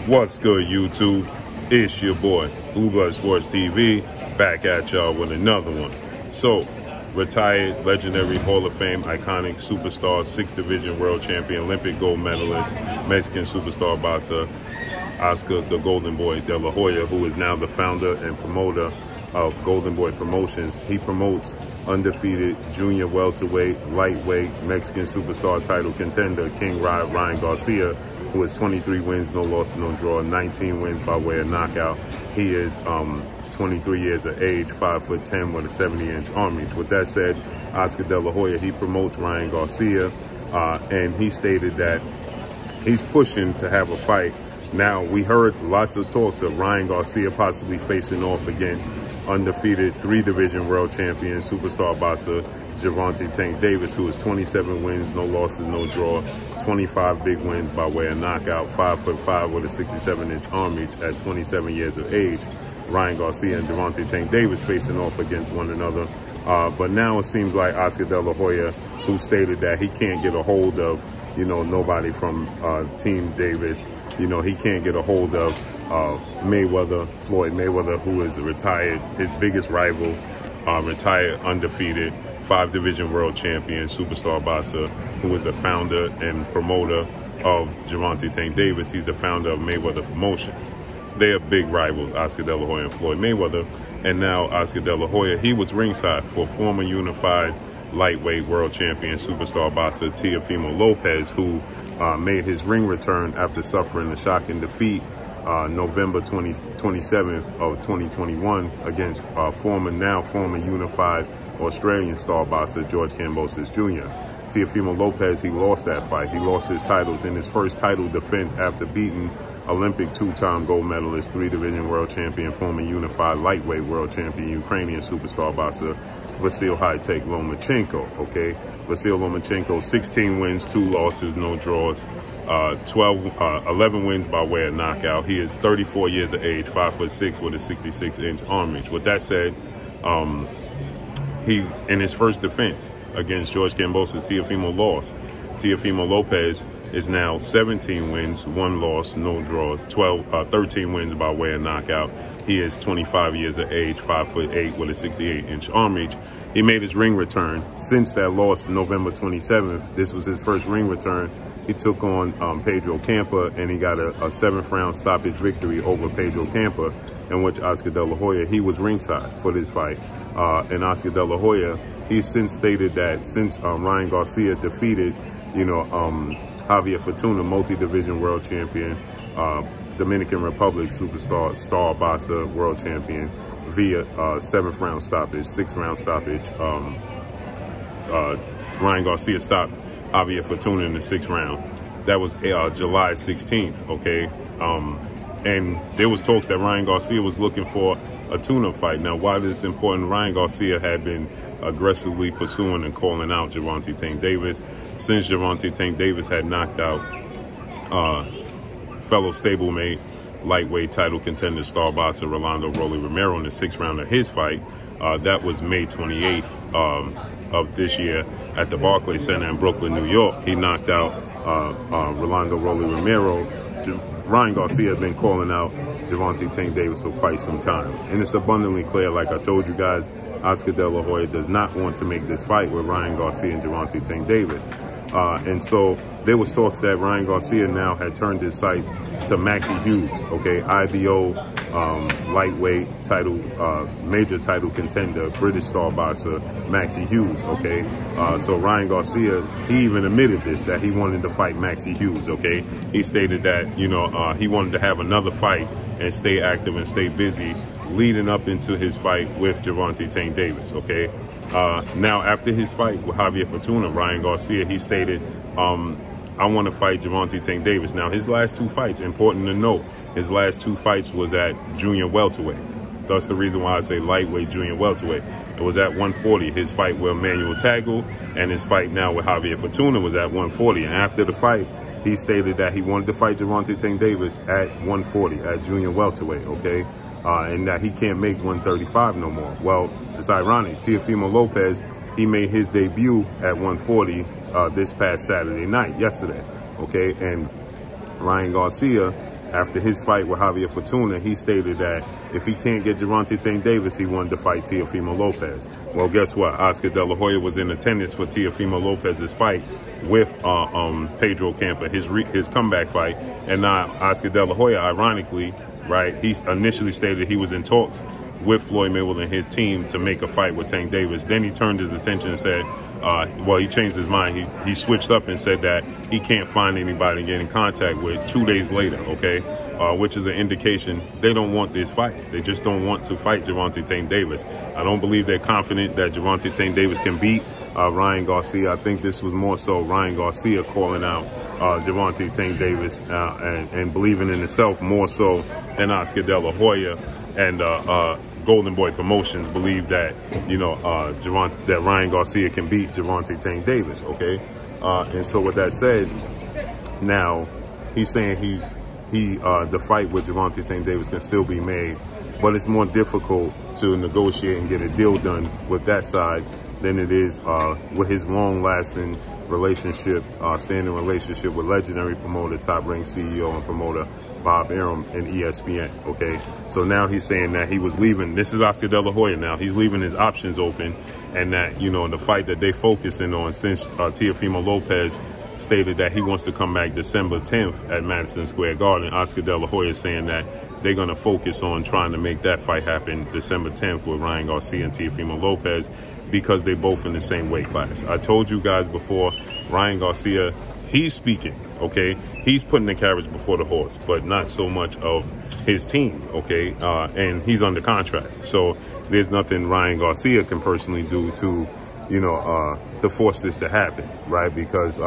What's good, YouTube? It's your boy, Blue Blood Sports TV, back at y'all with another one. So, retired, legendary, Hall of Fame, iconic superstar, 6th Division World Champion, Olympic gold medalist, Mexican superstar boxer, Oscar the Golden Boy Dela Hoya, who is now the founder and promoter of Golden Boy Promotions. He promotes undefeated junior welterweight, lightweight, Mexican superstar title contender, King Ryan Garcia, who has 23 wins, no loss, no draw, 19 wins by way of knockout. He is 23 years of age, 5'10" with a 70-inch arm reach. With that said, Oscar De La Hoya, he promotes Ryan Garcia, and he stated that he's pushing to have a fight. Now, we heard lots of talks of Ryan Garcia possibly facing off against undefeated 3-division world champion, superstar boxer, Gervonta Tank Davis, who has 27 wins, no losses, no draw, 25 big wins by way of knockout, 5'5" with a 67-inch arm reach at 27 years of age. Ryan Garcia and Gervonta Tank Davis facing off against one another. But now it seems like Oscar De La Hoya, who stated that he can't get a hold of, nobody from Team Davis. He can't get a hold of Mayweather, Floyd Mayweather, who is retired, his biggest rival, retired, undefeated, 5-division world champion, superstar boxer, who is the founder and promoter of Gervonta Tank Davis. He's the founder of Mayweather Promotions. They are big rivals, Oscar De La Hoya and Floyd Mayweather. And now Oscar De La Hoya, he was ringside for former unified lightweight world champion, superstar boxer Teofimo Lopez, who made his ring return after suffering a shocking defeat November 27th of 2021 against former unified Australian star boxer George Kambosos Jr. Teofimo Lopez, he lost that fight. He lost his titles in his first title defense after beating Olympic 2-time gold medalist, 3-division world champion, former unified lightweight world champion, Ukrainian superstar boxer Vasil High-Tech Lomachenko, okay? Vasil Lomachenko, 16 wins, 2 losses, no draws, 11 wins by way of knockout. He is 34 years of age, 5'6" with a 66-inch arm reach. With that said, he, in his first defense against George Kambosos, Teofimo lost. Teofimo Lopez is now 17 wins, 1 loss, no draws, 13 wins by way of knockout. He is 25 years of age, 5'8" with a 68-inch arm reach. He made his ring return since that loss November 27th. This was his first ring return. He took on Pedro Campa, and he got a 7th-round stoppage victory over Pedro Campa, in which Oscar De La Hoya, he was ringside for this fight. And Oscar De La Hoya, he's since stated that since Ryan Garcia defeated, Javier Fortuna, multi-division world champion, Dominican Republic superstar, star boxer, world champion, via 7th-round stoppage, 6th-round stoppage. Ryan Garcia stopped Javier Fortuna in the 6th round. That was July 16th, okay? And there was talks that Ryan Garcia was looking for a tune-up fight. Now, why this is important, Ryan Garcia had been aggressively pursuing and calling out Gervonta Tank Davis since Gervonta Tank Davis had knocked out fellow stablemate, lightweight title contender, star boxer Rolando Rolly Romero in the 6th round of his fight. That was May 28th of this year at the Barclays Center in Brooklyn, New York. He knocked out Rolando Rolly Romero. Ryan Garcia had been calling out Gervonta Tank Davis for quite some time. And it's abundantly clear, like I told you guys, Oscar De La Hoya does not want to make this fight with Ryan Garcia and Gervonta Tank Davis. And so there was talks that Ryan Garcia now had turned his sights to Maxie Hughes, okay, IBO lightweight title, major title contender, British star boxer, Maxie Hughes, okay. So Ryan Garcia, he even admitted this, that he wanted to fight Maxie Hughes, okay. He stated that, he wanted to have another fight and stay active and stay busy leading up into his fight with Gervonta Tank Davis, okay? Now, after his fight with Javier Fortuna, Ryan Garcia, he stated, I want to fight Gervonta Tank Davis. Now, his last 2 fights, important to note, his last 2 fights was at junior welterweight. That's the reason why I say lightweight, junior welterweight. It was at 140. His fight with Emmanuel Tagle and his fight now with Javier Fortuna was at 140. And after the fight, he stated that he wanted to fight Gervonta Tank Davis at 140, at junior welterweight, okay? And that he can't make 135 no more. Well, it's ironic. Teofimo Lopez, he made his debut at 140 this past Saturday night, yesterday, okay? And Ryan Garcia after his fight with Javier Fortuna, he stated that if he can't get Gervonta Tank Davis, he wanted to fight Teofimo Lopez. Well, guess what? Oscar De La Hoya was in attendance for Teofimo Lopez's fight with Pedro Campa, his comeback fight. And now Oscar De La Hoya, ironically, right, he initially stated he was in talks with Floyd Mayweather and his team to make a fight with Tank Davis. Then he turned his attention and said, well, he changed his mind. He switched up and said that he can't find anybody to get in contact with 2 days later, okay? Which is an indication they don't want this fight. They just don't want to fight Gervonta Tank Davis. I don't believe they're confident that Gervonta Tank Davis can beat Ryan Garcia. I think this was more so Ryan Garcia calling out Gervonta Tank Davis and believing in himself more so than Oscar De La Hoya and Golden Boy Promotions believe that, you know, that Ryan Garcia can beat Gervonta Tank Davis, okay? And so with that said, now he's saying the fight with Gervonta Tank Davis can still be made, but it's more difficult to negotiate and get a deal done with that side than it is with his long-lasting relationship, standing relationship with legendary promoter, top-ranked CEO and promoter Bob Arum and ESPN, okay? So now he's saying that he was leaving. This is Oscar De La Hoya now. He's leaving his options open, and that, you know, the fight that they focusing on, since Teofimo Lopez stated that he wants to come back December 10th at Madison Square Garden, Oscar De La Hoya is saying that they're going to focus on trying to make that fight happen December 10th with Ryan Garcia and Teofimo Lopez, because they're both in the same weight class. I told you guys before, Ryan Garcia, he's speaking, okay? He's putting the carriage before the horse, but not so much of his team, okay? And he's under contract. So there's nothing Ryan Garcia can personally do to, you know, to force this to happen, right? Because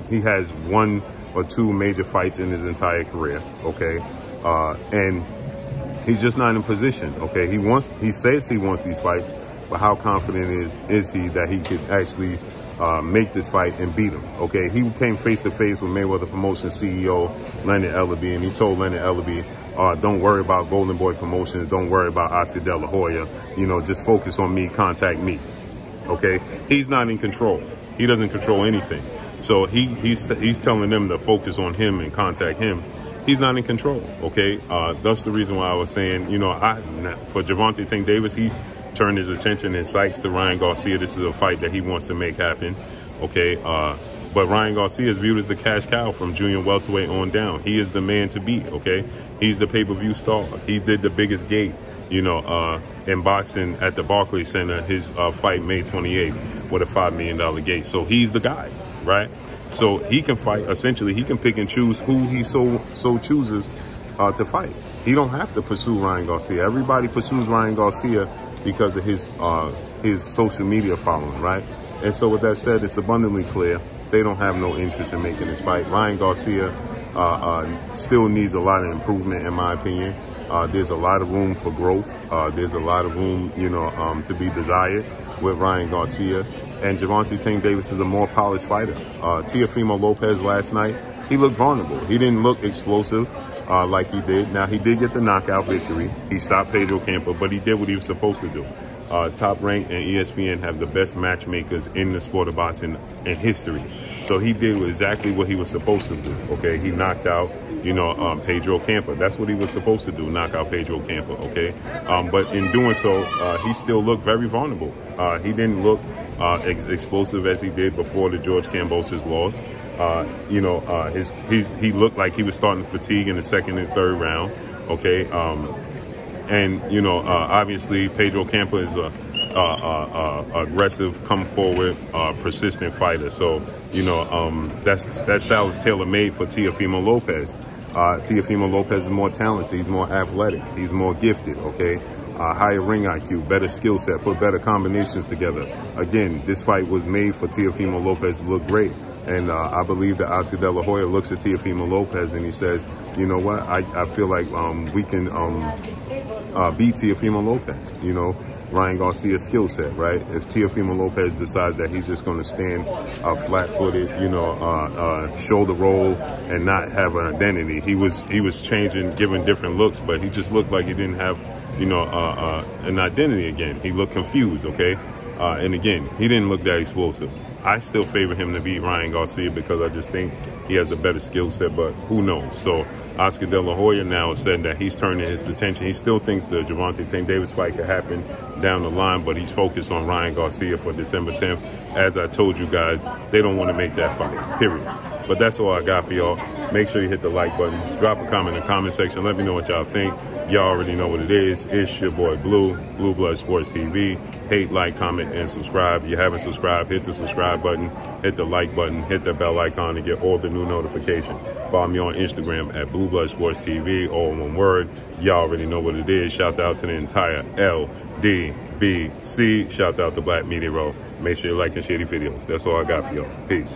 he has 1 or 2 major fights in his entire career, okay? And he's just not in position, okay? He says he wants these fights, but how confident is he that he could actually make this fight and beat him, okay? He came face-to-face with Mayweather Promotions CEO Leonard Ellerbe, and he told Leonard Ellerbe, don't worry about Golden Boy Promotions, don't worry about Oscar De La Hoya, you know, just focus on me, contact me, okay? He's not in control. He doesn't control anything. So he's telling them to focus on him and contact him. He's not in control, okay? That's the reason why I was saying, you know, for Gervonta Tank Davis, he's turned his attention and sights to Ryan Garcia. This is a fight that he wants to make happen, okay? But Ryan Garcia is viewed as the cash cow from junior welterweight on down. He is the man to beat, okay? He's the pay-per-view star. He did the biggest gate, you know, in boxing at the Barclays Center, his fight May 28th with a $5 million gate. So he's the guy, right? So he can fight. Essentially, he can pick and choose who he so chooses to fight. He don't have to pursue Ryan Garcia. Everybody pursues Ryan Garcia because of his social media following, right? And so with that said, it's abundantly clear they don't have no interest in making this fight. Ryan Garcia still needs a lot of improvement, in my opinion. There's a lot of room for growth. There's a lot of room, you know, to be desired with Ryan Garcia. And Gervonta Tank Davis is a more polished fighter. Teofimo Lopez last night, he looked vulnerable. He didn't look explosive like he did. Now, he did get the knockout victory. He stopped Pedro Campa, but he did what he was supposed to do. Top Rank and ESPN have the best matchmakers in the sport of boxing in history. So he did exactly what he was supposed to do, okay? He knocked out, you know, Pedro Campa. That's what he was supposed to do, knock out Pedro Campa, okay? But in doing so, he still looked very vulnerable. He didn't look explosive as he did before the George Kambosos loss. You know, he looked like he was starting to fatigue in the second and third round, okay? And, you know, obviously Pedro Campa is a aggressive, come forward, persistent fighter. So, you know, that style is tailor-made for Teofimo Lopez. Teofimo Lopez is more talented. He's more athletic. He's more gifted, okay? Higher ring IQ, better skill set, put better combinations together. Again, this fight was made for Teofimo Lopez to look great. And I believe that Oscar De La Hoya looks at Teofimo Lopez and he says, you know what, I feel like we can beat Teofimo Lopez, you know, Ryan Garcia's skill set, right? If Teofimo Lopez decides that he's just going to stand flat-footed, you know, shoulder roll and not have an identity. He was changing, giving different looks, but he just looked like he didn't have, you know, an identity again. He looked confused, okay? And again, he didn't look that explosive. I still favor him to beat Ryan Garcia because I just think he has a better skill set, but who knows? So Oscar De La Hoya now has said that he's turning his attention. He still thinks the Gervonta Tank Davis fight could happen down the line, but he's focused on Ryan Garcia for December 10th. As I told you guys, they don't want to make that fight, period. But that's all I got for y'all. Make sure you hit the like button. Drop a comment in the comment section. Let me know what y'all think. Y'all already know what it is. It's your boy Blue, Blue Blood Sports TV. Hate, like, comment, and subscribe. If you haven't subscribed, hit the subscribe button, hit the like button, hit the bell icon to get all the new notifications. Follow me on Instagram at Blue Blood Sports TV, all one word. Y'all already know what it is. Shout out to the entire LDBC. Shout out to Black Media Row. Make sure you like and share the videos. That's all I got for y'all. Peace.